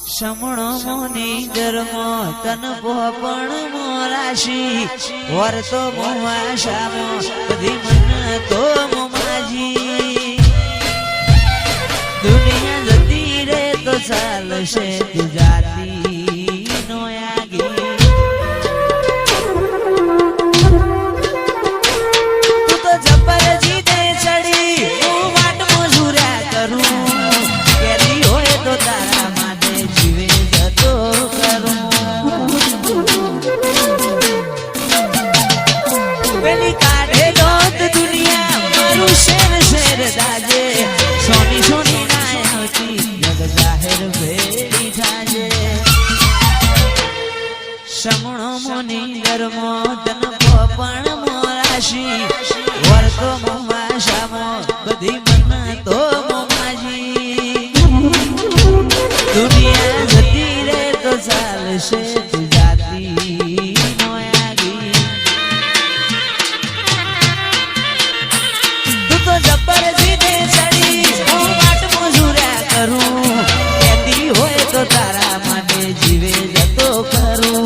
समणो मोनी धर्मो तन पोपण मोराशी वर्तो मोवाशामो कधी मन तो मोमाजी दुनिया जती रे तो चालशे तू जाती नो आगी तू तो जबर जीते चढ़ी हूँ वाट मजूरा करूं केरी होए तो तारा जीवे जतो करूं पेली काढ़े दोत दुनिया मारू शेर शेर दाजे सोनी सोनी नायती जग जाहिर भेड़ी थाजे समणो मोनी धर्मो तन पोपण मोराशी वर्तो मोमाशामो बधी मन तो मोमाजी दुनिया जती रे तो चालशे तू जाती नो आगी तू तो जबर जीते चढ़ी हूँ वाट मजूरा करूं कहती होए तो तारा माटे जीवे जतो करूं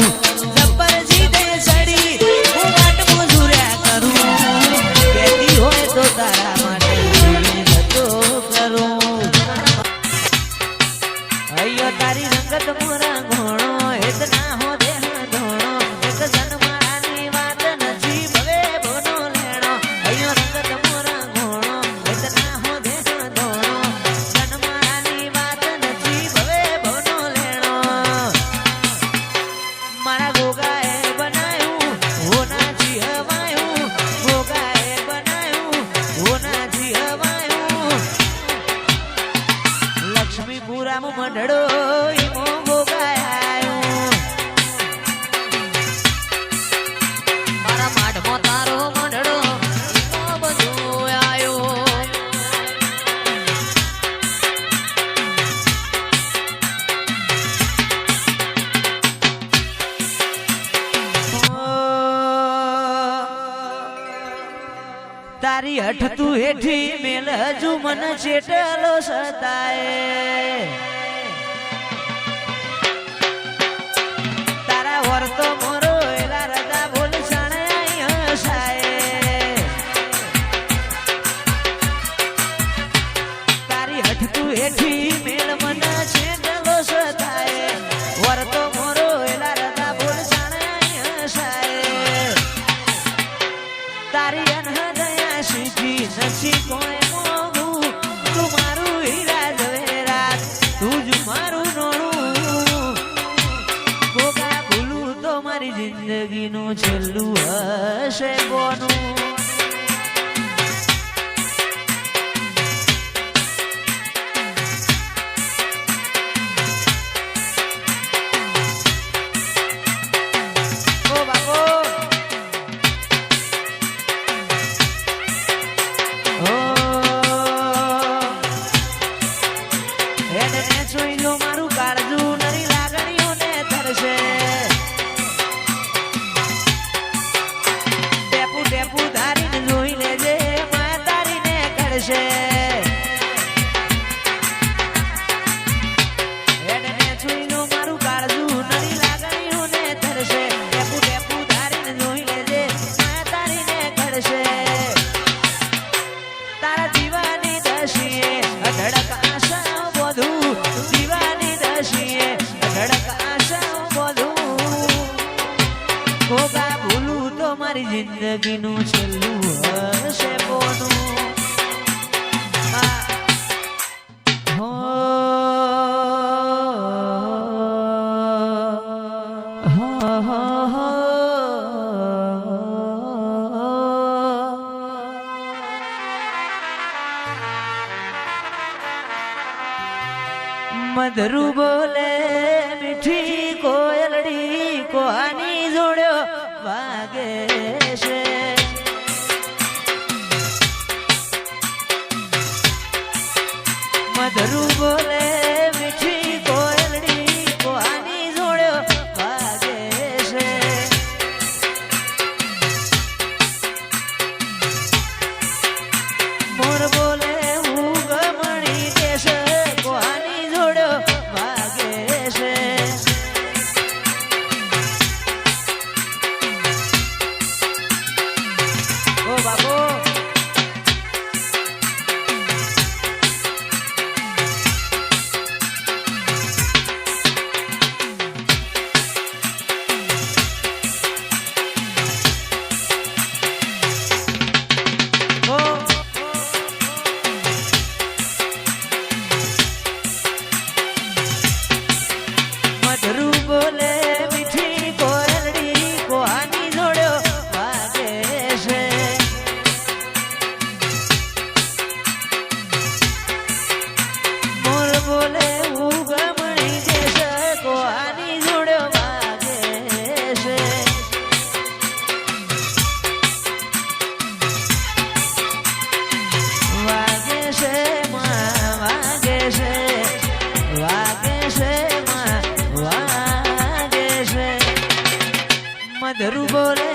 जबर जीते चढ़ी हूँ वाट मजूरा करूं कहती होए तो तारा माटे जीवे जतो करूं अयो तारी रंगत मोरा घोणो इतना हो देह धोणो एक जन्मानी वात नथी भवे बोनो लेणो अयो रंगत मोरा घोणो इतना हो देह धोणो जन्मानी वात नथी भवे बोनो लेणो मारा गोगाए बनायो होना जी हवायो गोगाए बनायो होना जी हवायो लक्ष्मीपुरा में मंडड़ो ईमो गोगायो मारा माठ मो तारो मंडड़ो ईमो बधो आयो तारी हठ तू हेठी मेल हजू मन चेटलो सताए तारा वर्तो मोरो एला रदा बोल सणे आई हसाए तारी हठ तू हेठी मेल मन चेटलो सताए वर्तो मोरो एला रदा बोल सणे आई हसाए तारी अनहदया सीधी नसी कोई मोगू तू मारू हीरा जवेरात तुझ मारू नोणू गोगा भूलू तो मारी जिंदगी नो छेल्लू हशे कोनू जिंदगी नु छेल्लू हशे बोनू हो मधुरू बोले मीठी कोयलड़ी कोहानी जोड़ो वागे से मधुरू बोले मीठी कोयलड़ी कोहानी जोड़ो वागे से मोर बोले हूँ गमणी देश कोहानी जोड़ो वागे ધરું બોલે